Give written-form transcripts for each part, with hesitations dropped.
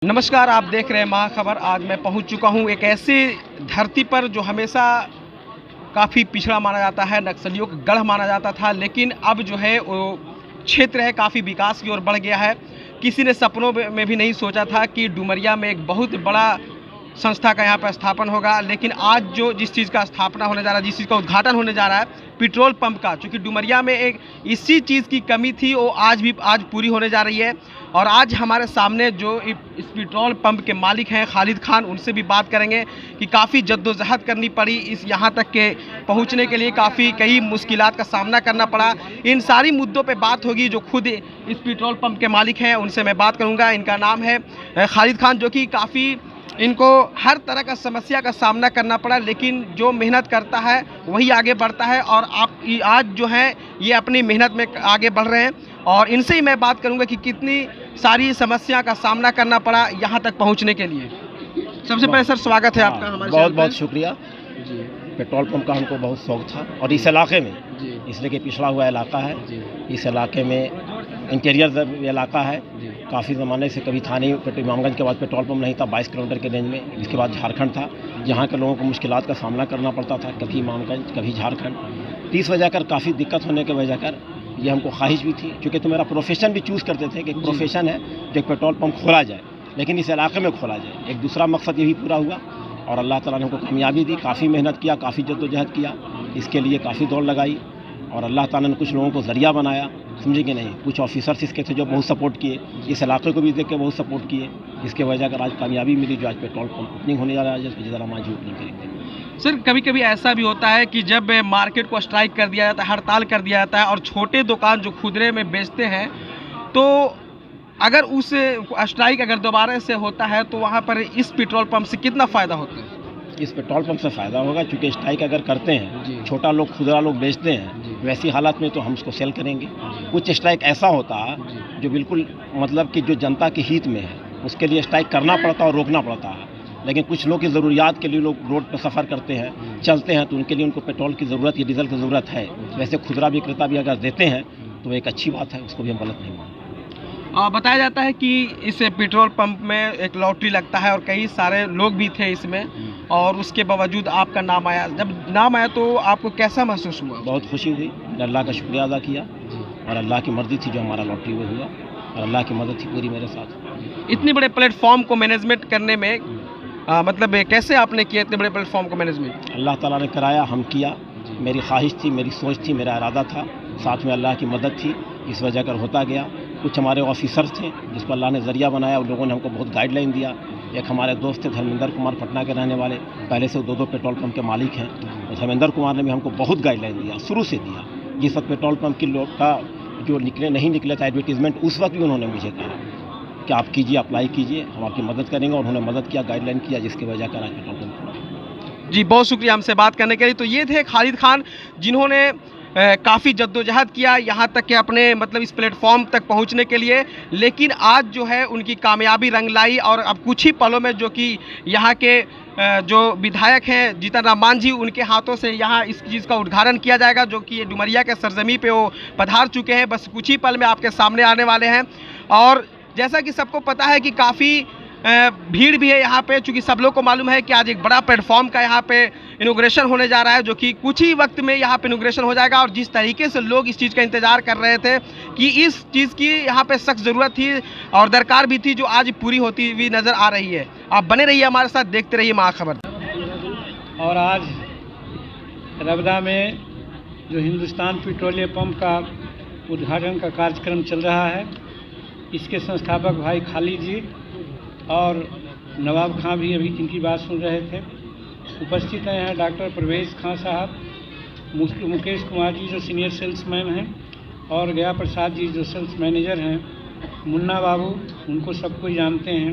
नमस्कार, आप देख रहे हैं महाखबर। आज मैं पहुंच चुका हूं एक ऐसी धरती पर जो हमेशा काफ़ी पिछड़ा माना जाता है, नक्सलियों का गढ़ माना जाता था, लेकिन अब जो है वो क्षेत्र है काफ़ी विकास की ओर बढ़ गया है। किसी ने सपनों में भी नहीं सोचा था कि डुमरिया में एक बहुत बड़ा संस्था का यहाँ पर स्थापन होगा, लेकिन आज जो जिस चीज़ का स्थापना होने जा रहा है, जिस चीज़ का उद्घाटन होने जा रहा है, पेट्रोल पंप का, चूँकि डुमरिया में एक इसी चीज़ की कमी थी, वो आज पूरी होने जा रही है। और आज हमारे सामने जो इस पेट्रोल पंप के मालिक हैं खालिद खान, उनसे भी बात करेंगे कि काफ़ी जद्दोजहद करनी पड़ी इस यहाँ तक के पहुँचने के लिए, काफ़ी कई मुश्किलात का सामना करना पड़ा। इन सारी मुद्दों पे बात होगी। जो खुद इस पेट्रोल पंप के मालिक हैं उनसे मैं बात करूँगा। इनका नाम है खालिद खान, जो कि काफ़ी इनको हर तरह का समस्या का सामना करना पड़ा, लेकिन जो मेहनत करता है वही आगे बढ़ता है। और आप आज जो है ये अपनी मेहनत में आगे बढ़ रहे हैं, और इनसे ही मैं बात करूंगा कि कितनी सारी समस्या का सामना करना पड़ा यहाँ तक पहुँचने के लिए। सबसे पहले सर, स्वागत है आपका हमारे बहुत बहुत शुक्रिया जी। पेट्रोल पंप का हमको बहुत शौक था, और इस इलाके में जी इसलिए कि पिछड़ा हुआ इलाका है जी इस इलाके में इंटीरियर इलाका है। जी काफ़ी ज़माने से कभी था नहीं, इमामगंज के बाद पेट्रोल पंप नहीं था 22 किलोमीटर के रेंज में। इसके बाद झारखंड था, जहाँ के लोगों को मुश्किलात का सामना करना पड़ता था, कभी इमामगंज कभी झारखंड। इस वजह कर काफ़ी दिक्कत होने की वजह कर ये हमको ख्वाहिश भी थी, क्योंकि तो मेरा प्रोफेशन भी चूज़ करते थे कि एक प्रोफेशन है जो एक पेट्रोल पंप खोला जाए, लेकिन इस इलाके में खोला जाए। एक दूसरा मकसद ये भी पूरा हुआ, और अल्लाह ताला ने हमको कामयाबी दी। काफ़ी मेहनत किया, काफ़ी जद्दोजहद किया, इसके लिए काफ़ी दौड़ लगाई, और अल्लाह ताला ने कुछ लोगों को ज़रिया बनाया, समझे कि नहीं। कुछ ऑफिसर्स इसके थे जो बहुत सपोर्ट किए, इस इलाके को भी देख के बहुत सपोर्ट किए। इसके वजह कर आज कामयाबी मिली, जो आज पेट्रोल पंप ओपनिंग होने जा रहा है, जिसकी ज़रा आज ओपनिंग करेंगे। सर, कभी कभी ऐसा भी होता है कि जब मार्केट को स्ट्राइक कर दिया जाता है, हड़ताल कर दिया जाता है, और छोटे दुकान जो खुदरे में बेचते हैं, तो अगर उस स्ट्राइक अगर दोबारा से होता है तो वहाँ पर इस पेट्रोल पंप से कितना फ़ायदा होता है? इस पेट्रोल पंप से फ़ायदा होगा, क्योंकि स्ट्राइक अगर करते हैं, जी। छोटा लोग खुदरा लोग बेचते जी। हैं, वैसी हालत में तो हम उसको सेल करेंगे। कुछ स्ट्राइक ऐसा होता है जो बिल्कुल मतलब कि जो जनता के हित में है, उसके लिए स्ट्राइक करना पड़ता है और रोकना पड़ता है। लेकिन कुछ लोग की ज़रूरियात के लिए लोग रोड पर सफ़र करते हैं, चलते हैं, तो उनके लिए उनको पेट्रोल की ज़रूरत या डीजल की ज़रूरत है। वैसे खुदरा विक्रेता भी अगर देते हैं तो एक अच्छी बात है, उसको भी हम गलत नहीं मानते। बताया जाता है कि इस पेट्रोल पंप में एक लॉटरी लगता है, और कई सारे लोग भी थे इसमें, और उसके बावजूद आपका नाम आया। जब नाम आया तो आपको कैसा महसूस हुआ? बहुत खुशी हुई, अल्लाह का शुक्रिया अदा किया, और अल्लाह की मर्ज़ी थी जो हमारा लॉटरी में हुआ, और अल्लाह की मदद थी पूरी मेरे साथ। इतने बड़े प्लेटफॉर्म को मैनेजमेंट करने में मतलब कैसे आपने किया इतने बड़े प्लेटफॉर्म को मैनेजमेंट? अल्लाह ताला ने कराया, हम किया। मेरी ख्वाहिश थी, मेरी सोच थी, मेरा इरादा था, साथ में अल्लाह की मदद थी, इस वजह कर होता गया। कुछ हमारे ऑफिसर्स थे जिसको अल्लाह ने ज़रिया बनाया, उन लोगों ने हमको बहुत गाइडलाइन दिया। एक हमारे दोस्त थे धर्मेंद्र कुमार, पटना के रहने वाले, पहले से 2-2 पेट्रोल पंप के मालिक हैं, और धर्मेंद्र कुमार ने भी हमको बहुत गाइडलाइन दिया, शुरू से दिया। जिस वक्त पेट्रोल पंप की लोग का जो नहीं निकले था एडवर्टीजमेंट, उस वक्त भी उन्होंने मुझे कहा कि आप कीजिए, अप्लाई कीजिए, हम आपकी मदद करेंगे, और उन्होंने मदद किया, गाइडलाइन किया, जिसकी वजह कर आज पेट्रोल पंप। जी, बहुत शुक्रिया हमसे बात करने के लिए। तो ये थे खालिद खान, जिन्होंने काफ़ी जद्दोजहद किया यहाँ तक कि अपने मतलब इस प्लेटफॉर्म तक पहुँचने के लिए, लेकिन आज जो है उनकी कामयाबी रंग लाई। और अब कुछ ही पलों में जो कि यहाँ के जो विधायक हैं जीतन राम मांझी, उनके हाथों से यहाँ इस चीज़ का उद्घाटन किया जाएगा, जो कि ये डुमरिया के सरजमी पे वो पधार चुके हैं, बस कुछ ही पल में आपके सामने आने वाले हैं। और जैसा कि सबको पता है कि काफ़ी भीड़ भी है यहाँ पे, चूँकि सब लोग को मालूम है कि आज एक बड़ा प्लेटफॉर्म का यहाँ पे इनॉग्रेशन होने जा रहा है, जो कि कुछ ही वक्त में यहाँ पे इनॉग्रेशन हो जाएगा। और जिस तरीके से लोग इस चीज़ का इंतज़ार कर रहे थे कि इस चीज़ की यहाँ पे सख्त ज़रूरत थी और दरकार भी थी, जो आज पूरी होती हुई नज़र आ रही है। आप बने रहिए हमारे साथ, देखते रहिए महाखबर। और आज रबदा में जो हिंदुस्तान पेट्रोलियम पंप का उद्घाटन का कार्यक्रम चल रहा है, इसके संस्थापक भाई खालिद जी और नवाब खां भी अभी इनकी बात सुन रहे थे। उपस्थित हैं यहाँ डॉक्टर परवेज़ खां साहब, मुकेश कुमार जी जो सीनियर सेल्समैन हैं, और गया प्रसाद जी जो सेल्स मैनेजर हैं, मुन्ना बाबू, उनको सबको जानते हैं,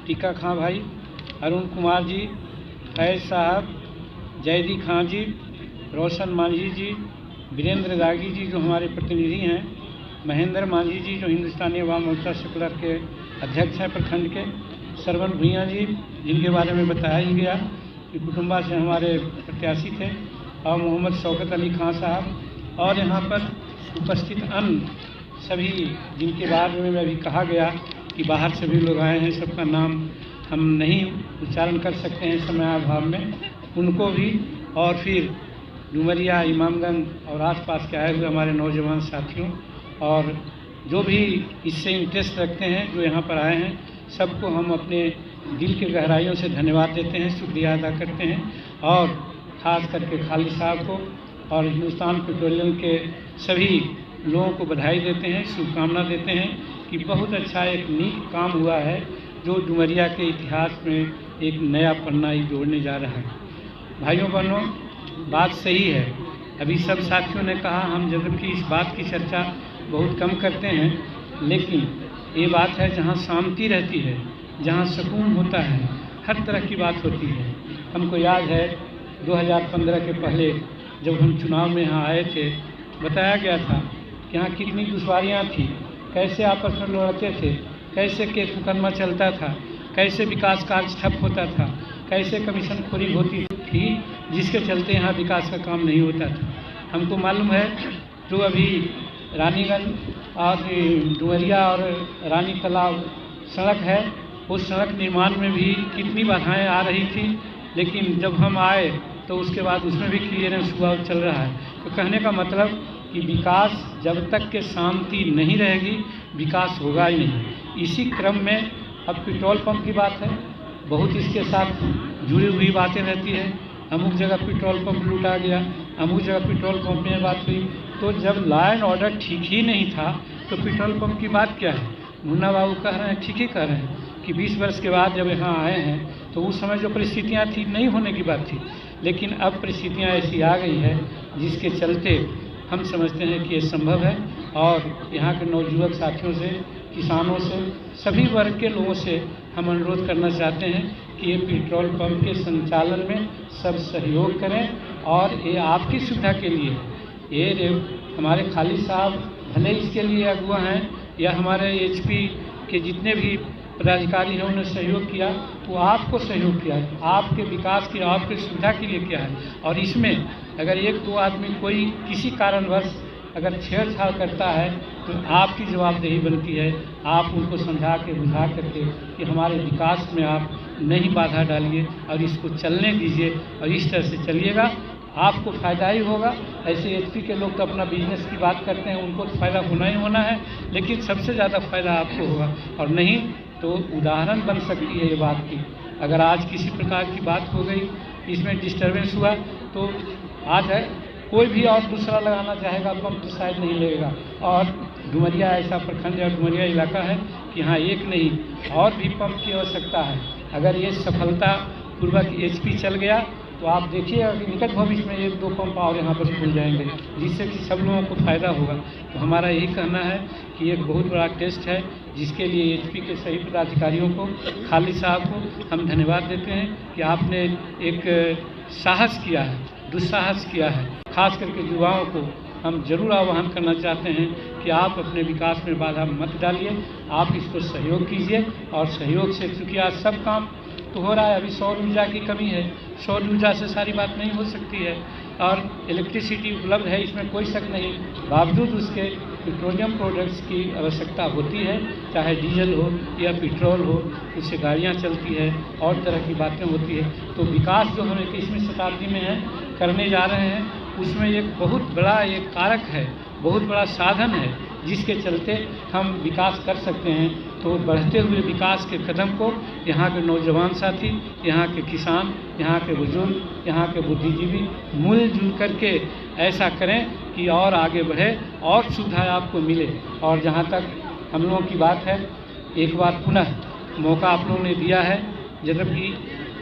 टीका खां भाई, अरुण कुमार जी, फैज़ साहब, जयदी खां जी, रोशन मांझी जी, वीरेंद्र दागी जी जो हमारे प्रतिनिधि हैं, महेंद्र मांझी जी जो हिंदुस्तानी अवाम मोर्चा सेकुलर के अध्यक्ष हैं प्रखंड के, सरवन भुइयाँ जी जिनके बारे में बताया ही गया कि कुटुंबा से हमारे प्रत्याशी थे, और मोहम्मद शौकत अली खां साहब, और यहाँ पर उपस्थित अन्य सभी जिनके बारे में अभी कहा गया कि बाहर से भी लोग आए हैं, सबका नाम हम नहीं उच्चारण कर सकते हैं समयाभाव में, उनको भी, और फिर डुमरिया, इमामगंज और आसपास के आए हुए हमारे नौजवान साथियों और जो भी इससे इंटरेस्ट रखते हैं जो यहाँ पर आए हैं, सबको हम अपने दिल के गहराइयों से धन्यवाद देते हैं, शुक्रिया अदा करते हैं और ख़ास करके खालिद साहब को और हिंदुस्तान पेट्रोलियम के सभी लोगों को बधाई देते हैं, शुभकामना देते हैं कि बहुत अच्छा एक नीक काम हुआ है जो डुमरिया के इतिहास में एक नया पन्ना ही जोड़ने जा रहा है। भाइयों बहनों, बात सही है, अभी सब साथियों ने कहा, हम जबकि इस बात की चर्चा बहुत कम करते हैं, लेकिन ये बात है जहाँ शांति रहती है, जहाँ सुकून होता है, हर तरह की बात होती है। हमको याद है 2015 के पहले जब हम चुनाव में यहाँ आए थे, बताया गया था कि यहाँ कितनी दुश्वारियाँ थी, कैसे आपस में लड़ते थे, कैसे केस मुकदमा चलता था, कैसे विकास कार्य ठप होता था, कैसे कमीशन खोरी होती थी, जिसके चलते यहाँ विकास का काम नहीं होता था। हमको मालूम है जो अभी रानीगंज और डुमरिया और रानी तालाब सड़क है, उस सड़क निर्माण में भी कितनी बाधाएं आ रही थी, लेकिन जब हम आए तो उसके बाद उसमें भी क्लियरेंस हुआ चल रहा है। तो कहने का मतलब कि विकास जब तक के शांति नहीं रहेगी, विकास होगा ही नहीं। इसी क्रम में अब पेट्रोल पंप की बात है, बहुत इसके साथ जुड़ी हुई बातें रहती है। अमुक जगह पेट्रोल पंप लूटा गया, अमुक जगह पेट्रोल पंप में बात हुई। तो जब लॉ एंड ऑर्डर ठीक ही नहीं था तो पेट्रोल पंप की बात क्या है? मुन्ना बाबू कह रहे हैं, ठीक ही कह रहे हैं कि 20 वर्ष के बाद जब यहाँ आए हैं तो उस समय जो परिस्थितियाँ थी नहीं होने की बात थी, लेकिन अब परिस्थितियाँ ऐसी आ गई है जिसके चलते हम समझते हैं कि ये संभव है। और यहाँ के नवयुवक साथियों से, किसानों से, सभी वर्ग के लोगों से हम अनुरोध करना चाहते हैं कि ये पेट्रोल पंप के संचालन में सब सहयोग करें और ये आपकी सुविधा के लिए। ये हमारे खालिद साहब भले इसके लिए अगुआ हैं या हमारे HP के जितने भी पदाधिकारी हैं उन्होंने सहयोग किया, वो आपको सहयोग किया है, आपके विकास की, आपकी सुविधा के लिए किया है। और इसमें अगर एक दो आदमी कोई किसी कारणवश अगर छेड़छाड़ करता है तो आपकी जवाबदेही बनती है, आप उनको समझा के बुझा करके कि हमारे विकास में आप नहीं बाधा डालिए और इसको चलने दीजिए और इस तरह से चलिएगा, आपको फ़ायदा ही होगा। ऐसे HP के लोग तो अपना बिजनेस की बात करते हैं, उनको तो फ़ायदा होना ही होना है, लेकिन सबसे ज़्यादा फ़ायदा आपको होगा। और नहीं तो उदाहरण बन सकती है ये बात की, अगर आज किसी प्रकार की बात हो गई, इसमें डिस्टर्बेंस हुआ, तो आज है कोई भी और दूसरा लगाना चाहेगा पंप तो शायद नहीं लगेगा। और डुमरिया ऐसा प्रखंड या डुमरिया इलाका है कि यहाँ एक नहीं और भी पंप की आवश्यकता है। अगर ये सफलतापूर्वक HP चल गया तो आप देखिएगा कि निकट भविष्य में 1-2 पंप और यहाँ पर खुल जाएंगे, जिससे कि सब लोगों को फ़ायदा होगा। तो हमारा यही कहना है कि एक बहुत बड़ा टेस्ट है, जिसके लिए HP के सही पदाधिकारियों को, खालिद साहब को हम धन्यवाद देते हैं कि आपने एक साहस किया है, दुस्साहस किया है। खास करके युवाओं को हम जरूर आह्वान करना चाहते हैं कि आप अपने विकास में बाधा मत डालिए, आप इसको सहयोग कीजिए। और सहयोग से, चूँकि आज सब काम तो हो रहा है, अभी सौर ऊर्जा की कमी है, सौर ऊर्जा से सारी बात नहीं हो सकती है और इलेक्ट्रिसिटी उपलब्ध है, इसमें कोई शक नहीं। बावजूद उसके पेट्रोलियम प्रोडक्ट्स की आवश्यकता होती है, चाहे डीजल हो या पेट्रोल हो, उससे गाड़ियाँ चलती है और तरह की बातें होती है। तो विकास जो हम 21वीं शताब्दी में है करने जा रहे हैं, उसमें एक बहुत बड़ा एक कारक है, बहुत बड़ा साधन है, जिसके चलते हम विकास कर सकते हैं। तो बढ़ते हुए विकास के कदम को यहाँ के नौजवान साथी, यहाँ के किसान, यहाँ के बुजुर्ग, यहाँ के बुद्धिजीवी मिलजुल करके ऐसा करें कि और आगे बढ़े और सुविधाएं आपको मिले। और जहाँ तक हम लोगों की बात है, एक बार पुनः मौका आप लोगों ने दिया है, जबकि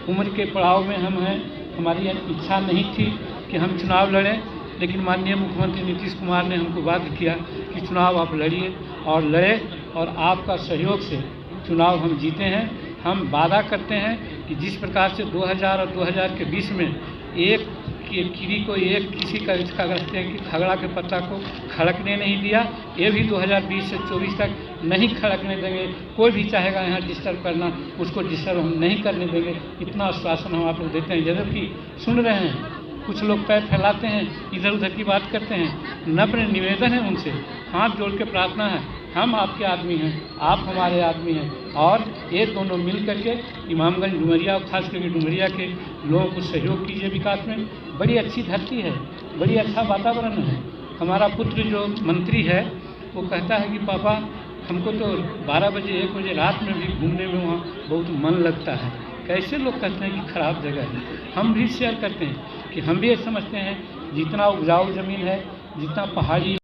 उम्र के पड़ाव में हम हैं, हमारी इच्छा नहीं थी कि हम चुनाव लड़ें, लेकिन माननीय मुख्यमंत्री नीतीश कुमार ने हमको बाध्य किया कि चुनाव आप लड़िए और लड़े, और आपका सहयोग से चुनाव हम जीते हैं। हम वादा करते हैं कि जिस प्रकार से 2000 और 2020 में एक कीड़ी को एक किसी का कहते हैं कि खगड़ा के पत्ता को खड़कने नहीं दिया, ये भी 2020 से 24 तक नहीं खड़कने देंगे। कोई भी चाहेगा यहाँ डिस्टर्ब करना, उसको डिस्टर्ब हम नहीं करने देंगे। इतना आश्वासन हम आप लोग देते हैं। जबकि सुन रहे हैं कुछ लोग पैर फैलाते हैं, इधर उधर की बात करते हैं। नम्र निवेदन है उनसे, हाथ जोड़ के प्रार्थना है, हम आपके आदमी हैं, आप हमारे आदमी हैं, और ये दोनों मिल करके इमामगंज डुमरिया और खास करके डुमरिया के लोगों को सहयोग कीजिए विकास में। बड़ी अच्छी धरती है, बड़ी अच्छा वातावरण है। हमारा पुत्र जो मंत्री है वो कहता है कि पापा हमको तो 12 बजे 1 बजे रात में भी घूमने में वहाँ बहुत मन लगता है। कैसे लोग कहते हैं कि खराब जगह है। हम भी शेयर करते हैं कि हम भी ये समझते हैं जितना उपजाऊ ज़मीन है, जितना पहाड़ी